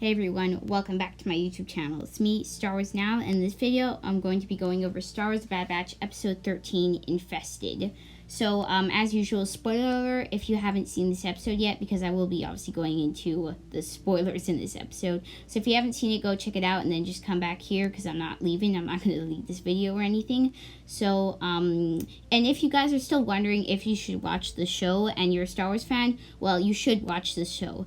Hey everyone, welcome back to my YouTube channel. It's me, Star Wars Now, and in this video I'm going to be going over Star Wars Bad Batch Episode 13, Infested. So, as usual, spoiler alert if you haven't seen this episode yet, because I will be obviously going into the spoilers in this episode. So if you haven't seen it, go check it out and then just come back here, because I'm not leaving. I'm not going to leave this video or anything. So, and if you guys are still wondering if you should watch the show and you're a Star Wars fan, well, you should watch the show.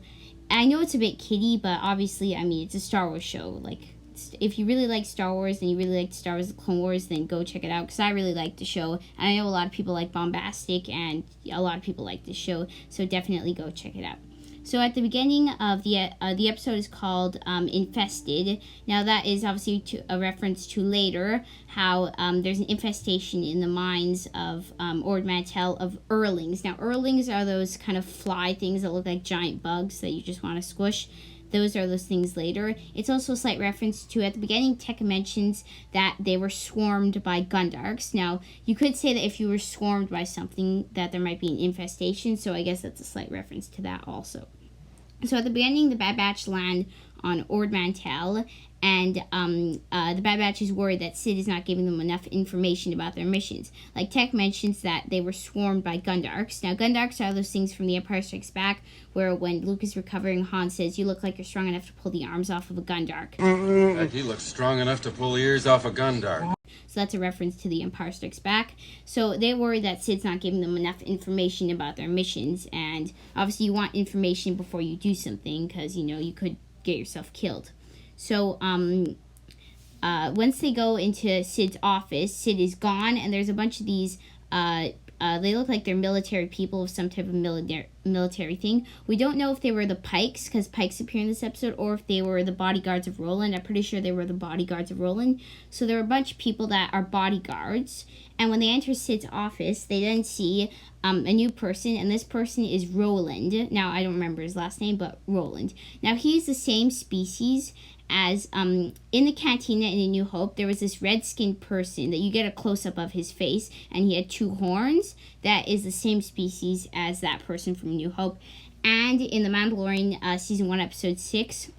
I know it's a bit kiddie, but obviously, I mean, it's a Star Wars show. Like, if you really like Star Wars and you really like Star Wars The Clone Wars, then go check it out, because I really like the show. And I know a lot of people like bombastic, and a lot of people like this show, so definitely go check it out. So at the beginning of the episode is called Infested. Now that is obviously a reference to later how there's an infestation in the mines of Ord Mantell of Earlings. Now Earlings are those kind of fly things that look like giant bugs that you just want to squish. Those are those things later. It's also a slight reference to, at the beginning, Tech mentions that they were swarmed by Gundarks. Now, you could say that if you were swarmed by something, that there might be an infestation, so I guess that's a slight reference to that also. So at the beginning, the Bad Batch land on Ord Mantell, and the Bad Batch is worried that Sid is not giving them enough information about their missions. Like, Tech mentions that they were swarmed by Gundarks. Now, Gundarks are those things from The Empire Strikes Back, where when Luke is recovering, Han says, "You look like you're strong enough to pull the arms off of a Gundark." He looks strong enough to pull the ears off a Gundark. So that's a reference to The Empire Strikes Back. So they're worried that Sid's not giving them enough information about their missions, and obviously you want information before you do something, because, you know, you could get yourself killed. So, once they go into Sid's office, Sid is gone, and there's a bunch of these, they look like they're military people of some type of military thing. We don't know if they were the Pikes, because Pikes appear in this episode, or if they were the bodyguards of Roland. I'm pretty sure they were the bodyguards of Roland. So there are a bunch of people that are bodyguards, and when they enter Sid's office, they then see a new person, and this person is Roland. Now, I don't remember his last name, but Roland. Now, he's the same species as in the cantina in A New Hope. There was this red-skinned person that you get a close-up of his face, and he had two horns. That is the same species as that person from New Hope. And in The Mandalorian, Season 1, Episode 6,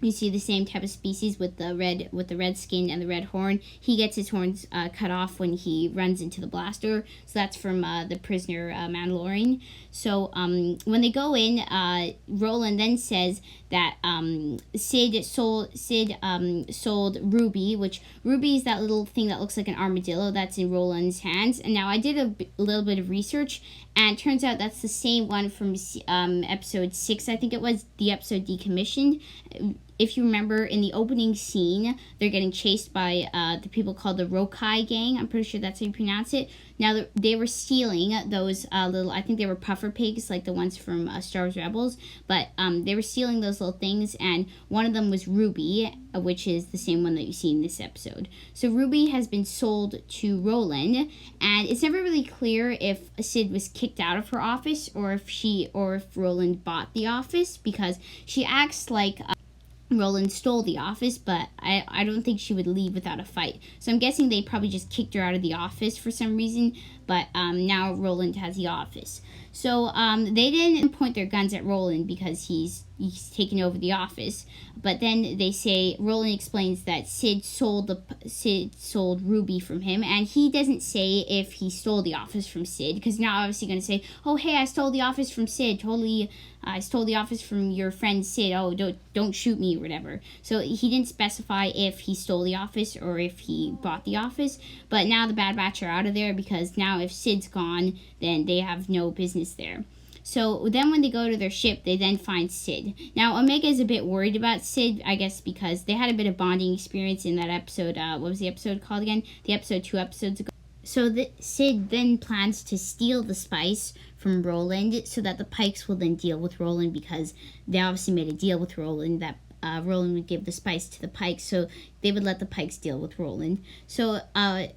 you see the same type of species with the red skin and the red horn. He gets his horns cut off when he runs into the blaster. So that's from the prisoner Mandalorian. So when they go in, Roland then says that Sid sold Ruby, which Ruby is that little thing that looks like an armadillo that's in Roland's hands. And now I did a little bit of research, and it turns out that's the same one from episode 6, I think it was, the episode Decommissioned. If you remember, in the opening scene, they're getting chased by the people called the Rokai gang. I'm pretty sure that's how you pronounce it. Now, they were stealing those little, I think they were puffer pigs, like the ones from Star Wars Rebels. But they were stealing those little things, and one of them was Ruby, which is the same one that you see in this episode. So Ruby has been sold to Roland, and it's never really clear if Sid was kicked out of her office, or if Roland bought the office, because she acts like Roland stole the office, but I don't think she would leave without a fight. So I'm guessing they probably just kicked her out of the office for some reason, but now Roland has the office. So they didn't point their guns at Roland because he's taken over the office, but then they say, Roland explains that Sid sold Ruby from him, and he doesn't say if he stole the office from Sid, because now obviously going to say, "Oh, hey, I stole the office from Sid. Totally, I stole the office from your friend Sid. Oh, don't shoot me," or whatever. So he didn't specify if he stole the office or if he bought the office. But now the Bad Batch are out of there, because now if Sid's gone, then they have no business there. So then when they go to their ship, they then find Sid. Now, Omega is a bit worried about Sid, I guess, because they had a bit of bonding experience in that episode. What was the episode called again? The episode 2 episodes ago. So Sid then plans to steal the spice from Roland so that the Pikes will then deal with Roland, because they obviously made a deal with Roland that Roland would give the spice to the Pikes, so they would let the Pikes deal with Roland. So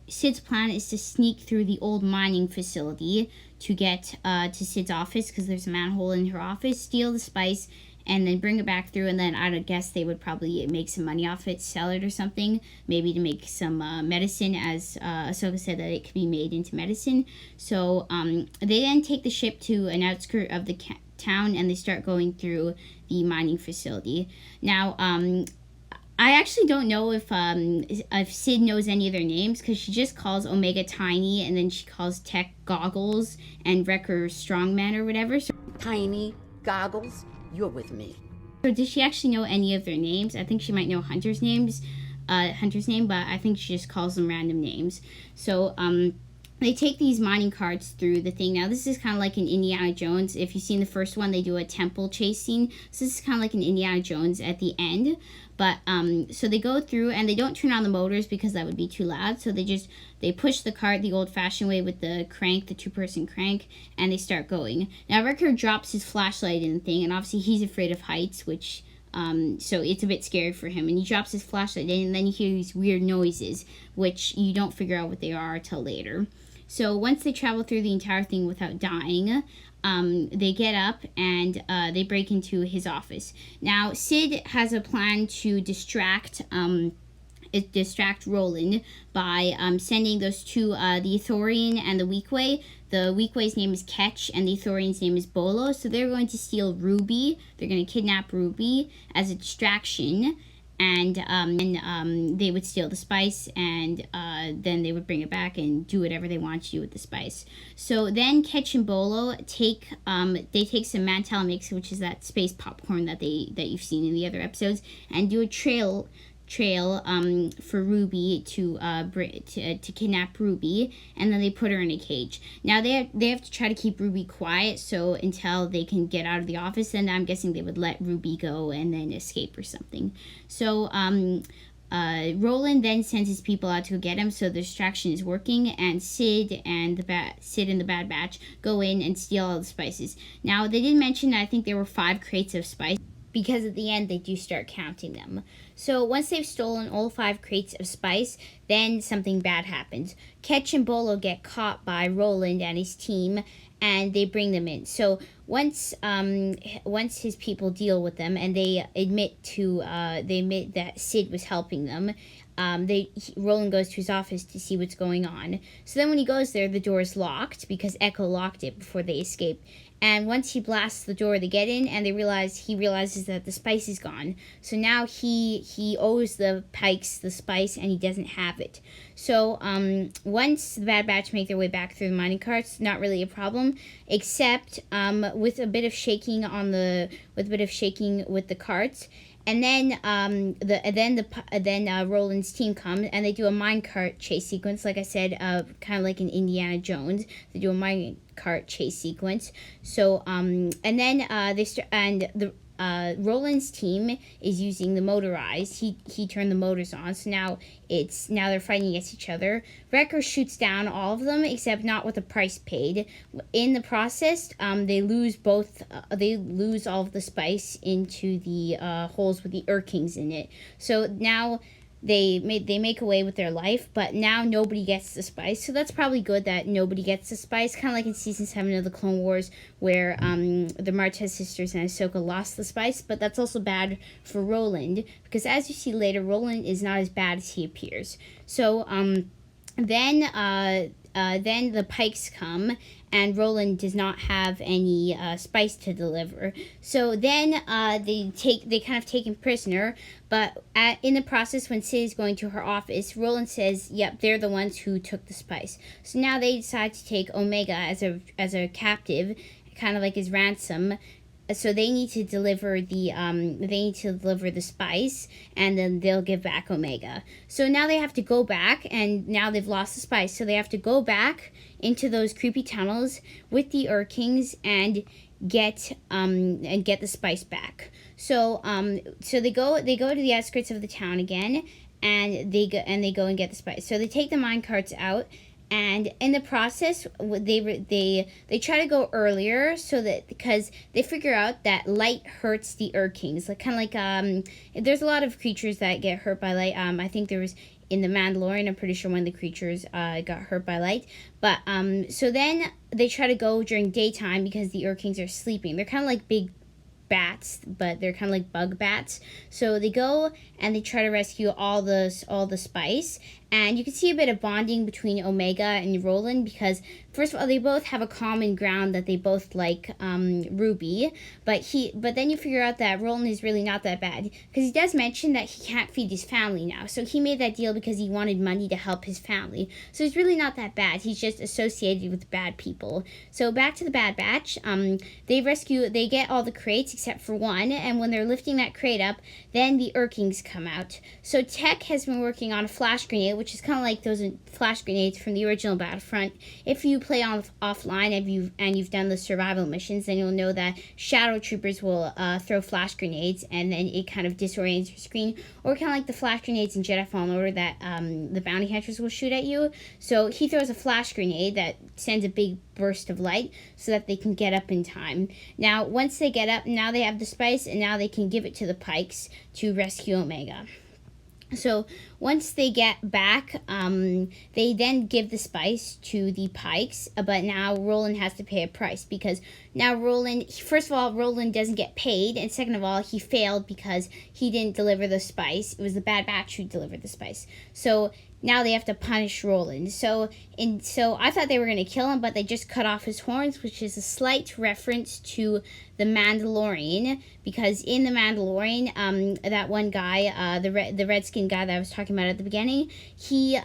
Sid's plan is to sneak through the old mining facility to get to Sid's office, because there's a manhole in her office, steal the spice, and then bring it back through, and then I would guess they would probably make some money off it, sell it or something, maybe to make some medicine, as Ahsoka said that it could be made into medicine. So they then take the ship to an outskirt of the town, and they start going through the mining facility. Now, I actually don't know if Sid knows any of their names, because she just calls Omega Tiny, and then she calls Tech Goggles, and Wrecker Strongman or whatever. So Tiny, Goggles, you're with me. does she actually know any of their names? I think she might know Hunter's name, but I think she just calls them random names. So they take these mining carts through the thing. Now, this is kind of like an Indiana Jones. If you've seen the first one, they do a temple chase scene. So this is kind of like an Indiana Jones at the end. But, so they go through, and they don't turn on the motors because that would be too loud. So they push the cart the old-fashioned way with the crank, the two-person crank, and they start going. Now, Wrecker drops his flashlight in the thing, and obviously he's afraid of heights, which... so it's a bit scary for him, and he drops his flashlight in, and then you hear these weird noises, which you don't figure out what they are until later. So once they travel through the entire thing without dying, they get up and they break into his office. Now, Sid has a plan to distract Roland by sending those two, the Ithorian and the Weequay. The Weequay's name is Ketch, and the Ithorian's name is Bolo. So they're going to steal Ruby. They're going to kidnap Ruby as a distraction, and they would steal the spice, and then they would bring it back and do whatever they want to do with the spice. So then Ketch and Bolo take some Mantel mix, which is that space popcorn that you've seen in the other episodes, and do a trail for Ruby to kidnap Ruby, and then they put her in a cage. Now they have to try to keep Ruby quiet, so until they can get out of the office, and I'm guessing they would let Ruby go and then escape or something. So Roland then sends his people out to go get him, so the distraction is working, and Sid and the Bad Batch go in and steal all the spices. Now, they did mention that I think there were 5 crates of spice, because at the end they do start counting them. So once they've stolen all 5 crates of spice, then something bad happens. Ketch and Bolo get caught by Roland and his team, and they bring them in. So once his people deal with them, and they admit that Sid was helping them, Roland goes to his office to see what's going on. So then when he goes there, the door is locked because Echo locked it before they escape. And once he blasts the door, they get in, and he realizes that the spice is gone. So now he owes the Pikes the spice, and he doesn't have it. So once the Bad Batch make their way back through the mining carts, not really a problem, except with a bit of shaking with the carts. And then Roland's team comes, and they do a minecart chase sequence. Like I said, kind of like in Indiana Jones, they do a minecart chase sequence. So Roland's team is using the motorized. He turned the motors on, so now they're fighting against each other. Wrecker shoots down all of them, except not with the price paid. In the process, they lose all of the spice into the holes with the Urkings in it. So now they make away with their life, but now nobody gets the spice. So that's probably good that nobody gets the spice, kind of like in season 7 of the Clone Wars, where the Martez sisters and Ahsoka lost the spice. But that's also bad for Roland, because as you see later, Roland is not as bad as he appears. So then the Pikes come, and Roland does not have any spice to deliver. So then they kind of take him prisoner, but in the process, when Sid is going to her office, Roland says, yep, they're the ones who took the spice. So now they decide to take Omega as a captive, kind of like his ransom. So they need to deliver the spice, and then they'll give back Omega. So now they have to go back, and now they've lost the spice. So they have to go back into those creepy tunnels with the Urkings and get the spice back. So they go to the outskirts of the town again, and they go and get the spice. So they take the minecarts out. And in the process, they try to go earlier, so that because they figure out that light hurts the Urkings, like kind of like there's a lot of creatures that get hurt by light. I think there was in the Mandalorian, I'm pretty sure one of the creatures got hurt by light. But so then they try to go during daytime because the Urkings are sleeping. They're kind of like big bats, but they're kind of like bug bats. So they go and they try to rescue all the spice. And you can see a bit of bonding between Omega and Roland because, first of all, they both have a common ground that they both like Ruby. But then you figure out that Roland is really not that bad because he does mention that he can't feed his family now. So he made that deal because he wanted money to help his family. So he's really not that bad. He's just associated with bad people. So back to the Bad Batch. They get all the crates except for one. And when they're lifting that crate up, then the Urkings come out. So Tech has been working on a flash grenade, which is kind of like those flash grenades from the original Battlefront. If you play offline and you've done the survival missions, then you'll know that shadow troopers will throw flash grenades, and then it kind of disorients your screen, or kind of like the flash grenades in Jedi Fallen Order that the bounty hunters will shoot at you. So he throws a flash grenade that sends a big burst of light so that they can get up in time. Now, once they get up, now they have the spice, and now they can give it to the Pikes to rescue Omega. So once they get back, they then give the spice to the Pikes, but now Roland has to pay a price because now first of all, Roland doesn't get paid, and second of all, he failed because he didn't deliver the spice. It was the Bad Batch who delivered the spice. So now they have to punish Roland. So I thought they were going to kill him, but they just cut off his horns, which is a slight reference to the Mandalorian, because in the Mandalorian, that one guy, the redskin guy that I was talking about at the beginning, he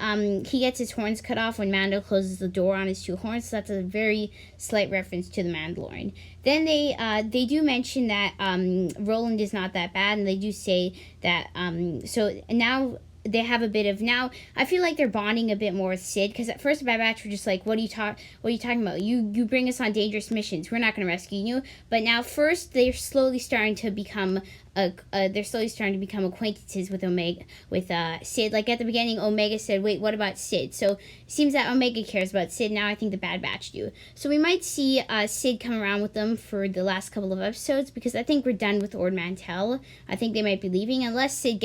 gets his horns cut off when Mando closes the door on his two horns. So that's a very slight reference to the Mandalorian. Then they do mention that Roland is not that bad, and they do say that so now they have a bit of, now I feel like they're bonding a bit more with Sid, because at first the Bad Batch were just like, what are you talking about? You bring us on dangerous missions, we're not going to rescue you. But now first they're slowly starting to become acquaintances with Sid. Like at the beginning, Omega said, wait, what about Sid? So it seems that Omega cares about Sid. Now I think the Bad Batch do. So we might see Sid come around with them for the last couple of episodes, because I think we're done with Ord Mantell. I think they might be leaving, unless Sid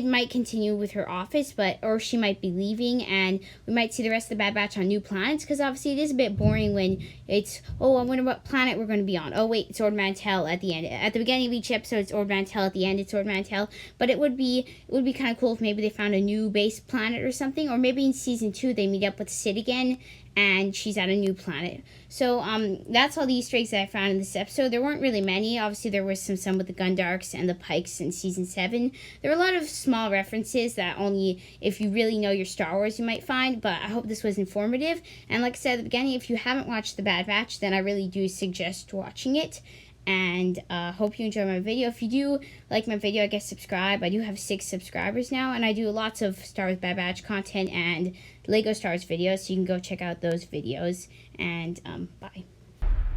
might continue with her office, or she might be leaving, and we might see the rest of the Bad Batch on new planets, because obviously it is a bit boring when it's, oh, I wonder what planet we're going to be on. Oh, wait, it's Ord Mantell at the end. At the beginning of each episode, it's Ord Mantell. At the end, it's Ord Mantell. But it would be kind of cool if maybe they found a new base planet or something, or maybe in Season 2 they meet up with Sid again, and she's at a new planet. So that's all the Easter eggs that I found in this episode. There weren't really many. Obviously, there was some with the Gundarks and the Pikes in Season 7. There were a lot of small references that only if you really know your Star Wars you might find, but I hope this was informative. And like I said at the beginning, if you haven't watched The Bad Batch, then I really do suggest watching it. And hope you enjoy my video. If you do like my video, I guess subscribe. I do have 6 subscribers now, and I do lots of Star Wars Bad Batch content and Lego Star Wars videos, so you can go check out those videos. And bye.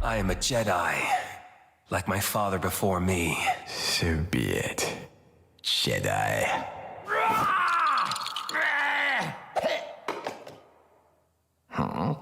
I am a Jedi, like my father before me. So be it, Jedi. Huh?